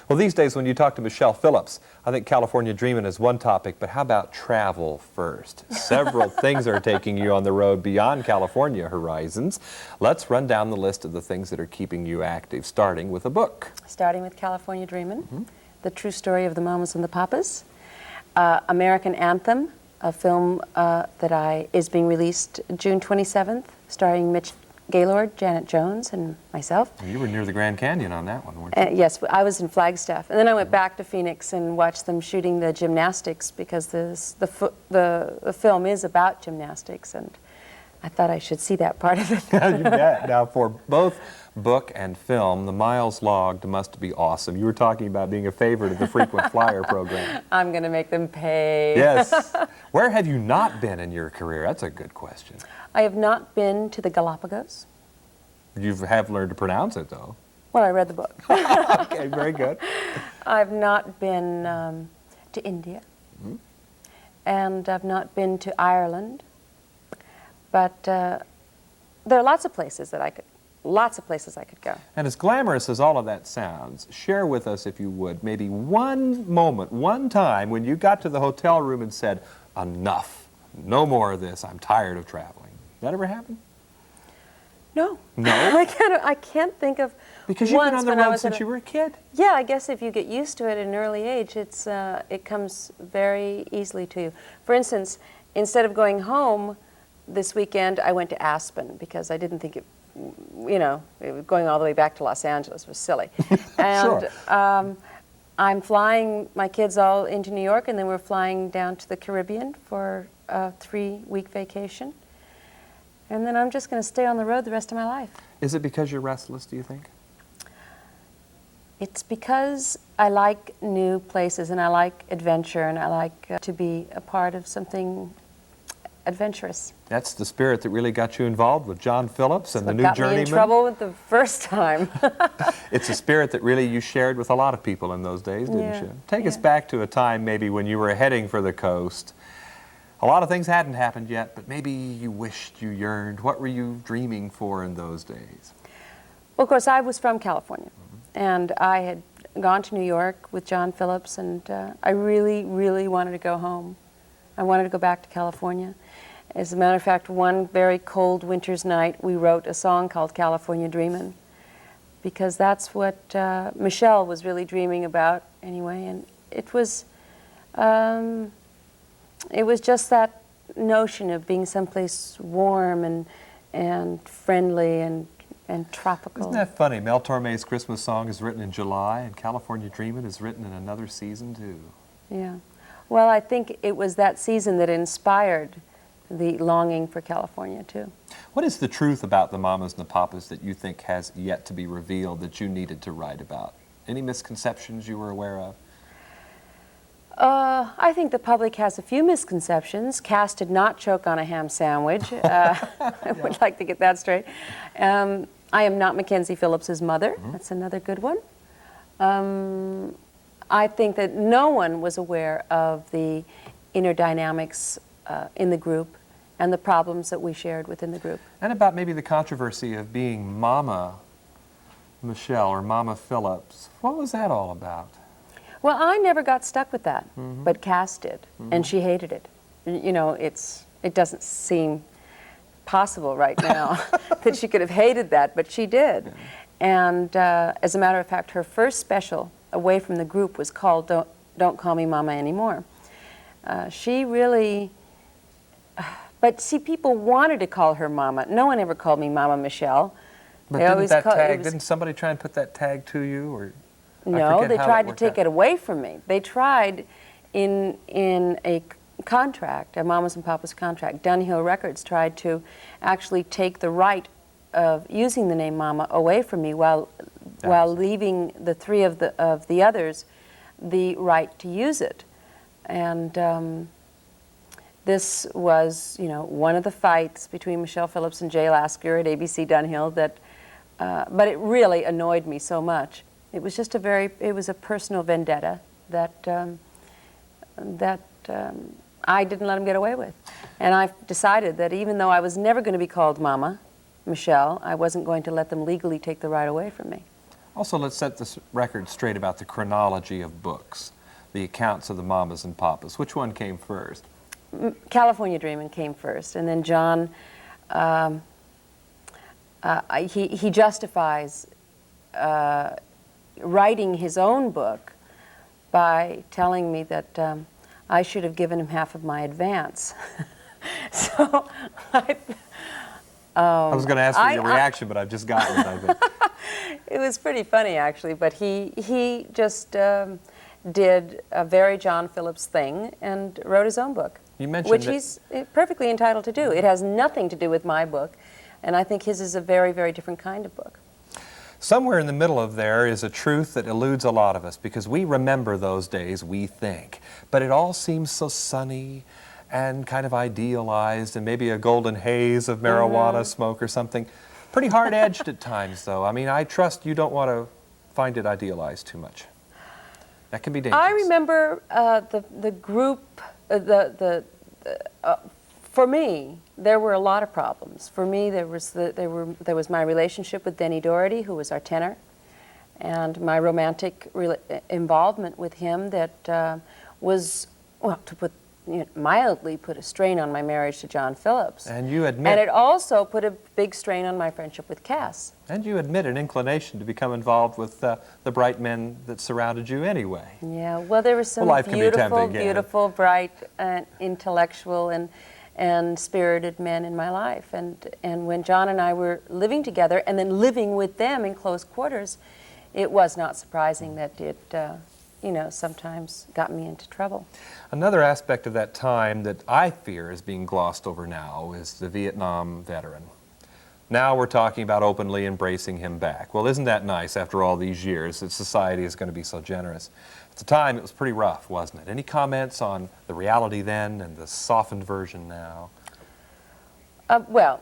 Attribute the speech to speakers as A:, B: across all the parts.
A: Well, these days when you talk to Michelle Phillips, I think California Dreamin' is one topic, but how about travel first? Several things are taking you on the road beyond California horizons. Let's run down the list of the things that are keeping you active, starting with a book.
B: Starting with California Dreamin', The True Story of the Mamas and the Papas. American Anthem, a film that is being released June 27th, starring Mitch Gaylord, Janet Jones, and myself.
A: You were near the Grand Canyon on that one, weren't you?
B: Yes, I was in Flagstaff. And then I went back to Phoenix and watched them shooting the gymnastics because the film is about gymnastics, and I thought I should see that part of it.
A: You bet. Now, for both book and film, the miles logged must be awesome. You were talking about being a favorite of the frequent flyer program.
B: I'm going to make them pay.
A: Yes. Where have you not been in your career? That's a good question.
B: I have not been to the Galapagos.
A: You have learned to pronounce it, though.
B: Well, I read the book.
A: Okay, very good.
B: I've not been to India, and I've not been to Ireland, but there are lots of places that I could go.
A: And as glamorous as all of that sounds, share with us, if you would, maybe one moment, one time when you got to the hotel room and said, enough, no more of this, I'm tired of traveling. That ever happen?
B: No.
A: No?
B: I can't think of
A: because you've been on the
B: when I
A: road
B: was
A: since you were a kid.
B: Yeah, I guess if you get used to it at an early age, it comes very easily to you. For instance, instead of going home this weekend, I went to Aspen because I didn't think going all the way back to Los Angeles was silly. And
A: Sure.
B: I'm flying my kids all into New York, and then we're flying down to the Caribbean for a 3-week vacation. And then I'm just going to stay on the road the rest of my life.
A: Is it because you're restless, do you think?
B: It's because I like new places, and I like adventure, and I like to be a part of something adventurous.
A: That's the spirit that really got you involved with John Phillips and the New
B: Got
A: Journeyman.
B: me in trouble with the first time.
A: It's a spirit that really you shared with a lot of people in those days, didn't you? Take us back to a time maybe when you were heading for the coast. A lot of things hadn't happened yet, but maybe you wished, you yearned. What were you dreaming for in those days?
B: Well, of course, I was from California, and I had gone to New York with John Phillips, and I really, really wanted to go home. I wanted to go back to California. As a matter of fact, one very cold winter's night, we wrote a song called California Dreamin', because that's what Michelle was really dreaming about anyway, and it was just that notion of being someplace warm and friendly and tropical.
A: Isn't that funny? Mel Torme's Christmas song is written in July, and California Dreamin' is written in another season, too.
B: Yeah. Well, I think it was that season that inspired the longing for California, too.
A: What is the truth about the Mamas and the Papas that you think has yet to be revealed that you needed to write about? Any misconceptions you were aware of?
B: I think the public has a few misconceptions. Cass did not choke on a ham sandwich. I would like to get that straight. I am not Mackenzie Phillips's mother. That's another good one. I think that no one was aware of the inner dynamics in the group and the problems that we shared within the group.
A: And about maybe the controversy of being Mama Michelle or Mama Phillips. What was that all about?
B: Well, I never got stuck with that, but Cass did, and she hated it. You know, it doesn't seem possible right now that she could have hated that, but she did. Yeah. And as a matter of fact, her first special away from the group was called Don't Call Me Mama Anymore. She really, but see, people wanted to call her Mama. No one ever called me Mama Michelle.
A: But didn't somebody try and put that tag to you? Or
B: no, they tried to take it away from me. They tried in a contract, a Mamas and Papas contract. Dunhill Records tried to actually take the right of using the name Mama away from me while leaving the three of the others the right to use it. And this was, one of the fights between Michelle Phillips and Jay Lasker at ABC Dunhill that, but it really annoyed me so much. It was just it was a personal vendetta that I didn't let him get away with. And I decided that even though I was never going to be called Mama Michelle, I wasn't going to let them legally take the right away from me.
A: Also, let's set this record straight about the chronology of books, the accounts of the mamas and papas. Which one came first?
B: California Dreamin' came first, and then John, he justifies writing his own book by telling me that I should have given him half of my advance. So I
A: was going to ask for your reaction, but I've just gotten it, I think.
B: It was pretty funny, actually, but he just did a very John Phillips thing and wrote his own book,
A: You mentioned
B: which
A: that
B: he's perfectly entitled to do. It has nothing to do with my book, and I think his is a very, very different kind of book.
A: somewhere in the middle of there is a truth that eludes a lot of us because we remember those days, we think. But it all seems so sunny and kind of idealized and maybe a golden haze of marijuana smoke or something. Pretty hard-edged at times, though. I mean, I trust you don't want to find it idealized too much. That can be dangerous.
B: I remember the group, for me, there were a lot of problems. For me, there was my relationship with Denny Doherty, who was our tenor, and my romantic involvement with him that was, well, to put mildly put a strain on my marriage to John Phillips.
A: And you admit...
B: And it also put a big strain on my friendship with Cass.
A: And you admit an inclination to become involved with the bright men that surrounded you anyway.
B: Yeah, well, there were some beautiful, bright, intellectual and spirited men in my life. And when John and I were living together and then living with them in close quarters, it was not surprising that it sometimes got me into trouble.
A: Another aspect of that time that I fear is being glossed over now is the Vietnam veteran. Now we're talking about openly embracing him back. Well, isn't that nice after all these years that society is going to be so generous? At the time, it was pretty rough, wasn't it? Any comments on the reality then and the softened version now?
B: Well,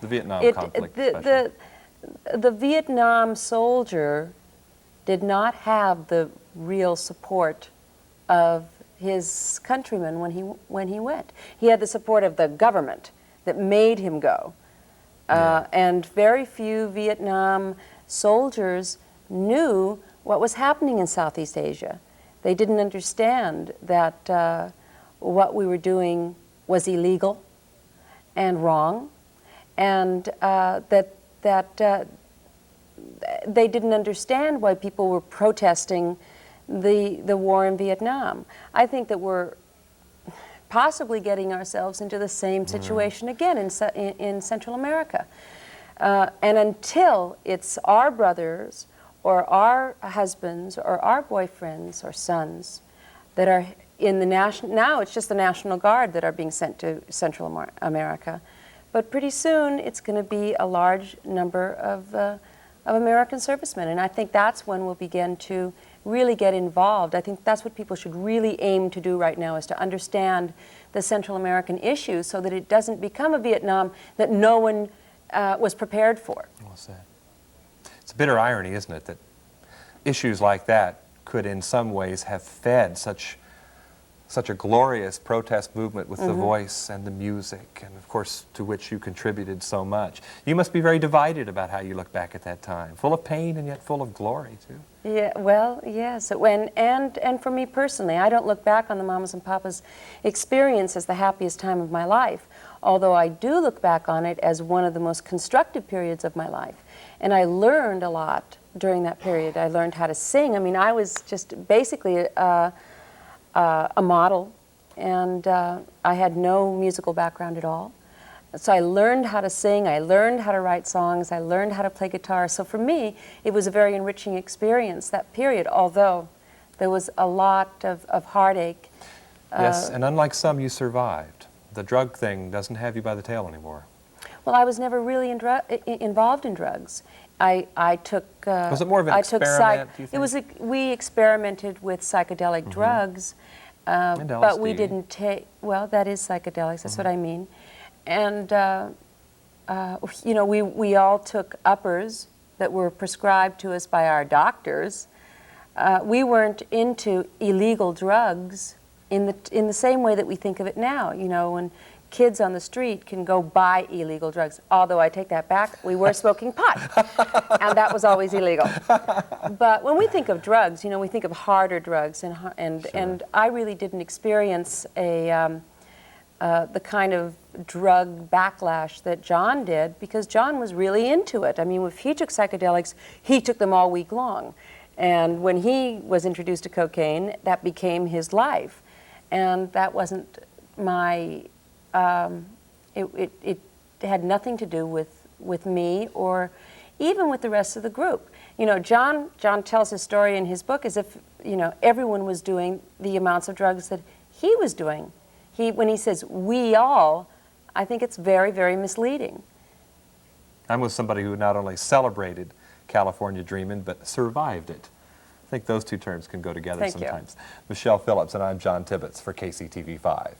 A: the Vietnam conflict.
B: The Vietnam soldier did not have the real support of his countrymen when he went. He had the support of the government that made him go. And very few Vietnam soldiers knew what was happening in Southeast Asia. They didn't understand that what we were doing was illegal and wrong, and that they didn't understand why people were protesting the war in Vietnam. I think that we're possibly getting ourselves into the same situation again in Central America. And until it's our brothers or our husbands or our boyfriends or sons that are in the now it's just the National Guard that are being sent to Central America. But pretty soon it's going to be a large number of American servicemen. And I think that's when we'll begin to really get involved. I think that's what people should really aim to do right now, is to understand the Central American issue so that it doesn't become a Vietnam that no one was prepared for.
A: Well said. It's a bitter irony, isn't it, that issues like that could in some ways have fed such a glorious protest movement with the voice and the music, and of course to which you contributed so much. You must be very divided about how you look back at that time, full of pain and yet full of glory too.
B: Yeah, well, yes. And for me personally, I don't look back on the Mamas and Papas experience as the happiest time of my life, although I do look back on it as one of the most constructive periods of my life. And I learned a lot during that period. I learned how to sing. I mean, I was just basically a model, and I had no musical background at all. So I learned how to sing, I learned how to write songs, I learned how to play guitar. So for me, it was a very enriching experience, that period, although there was a lot of heartache.
A: Yes, and unlike some, you survived. The drug thing doesn't have you by the tail anymore.
B: Well, I was never really involved in drugs. I took...
A: was it more of an experiment, do you think?
B: We experimented with psychedelic drugs, but we didn't take... Well, that is psychedelics, that's what I mean. And, we all took uppers that were prescribed to us by our doctors. We weren't into illegal drugs in the same way that we think of it now. You know, when kids on the street can go buy illegal drugs. Although I take that back, we were smoking pot, and that was always illegal. But when we think of drugs, you know, we think of harder drugs, and I really didn't experience the kind of drug backlash that John did, because John was really into it. I mean, if he took psychedelics, he took them all week long. And when he was introduced to cocaine, that became his life. And that wasn't my, it had nothing to do with me or even with the rest of the group. You know, John tells his story in his book as if, you know, everyone was doing the amounts of drugs that he was doing. When he says, we all, I think it's very, very misleading.
A: I'm with somebody who not only celebrated California Dreamin', but survived it. I think those two terms can go together sometimes. Michelle Phillips, and I'm John Tibbetts for KCTV5.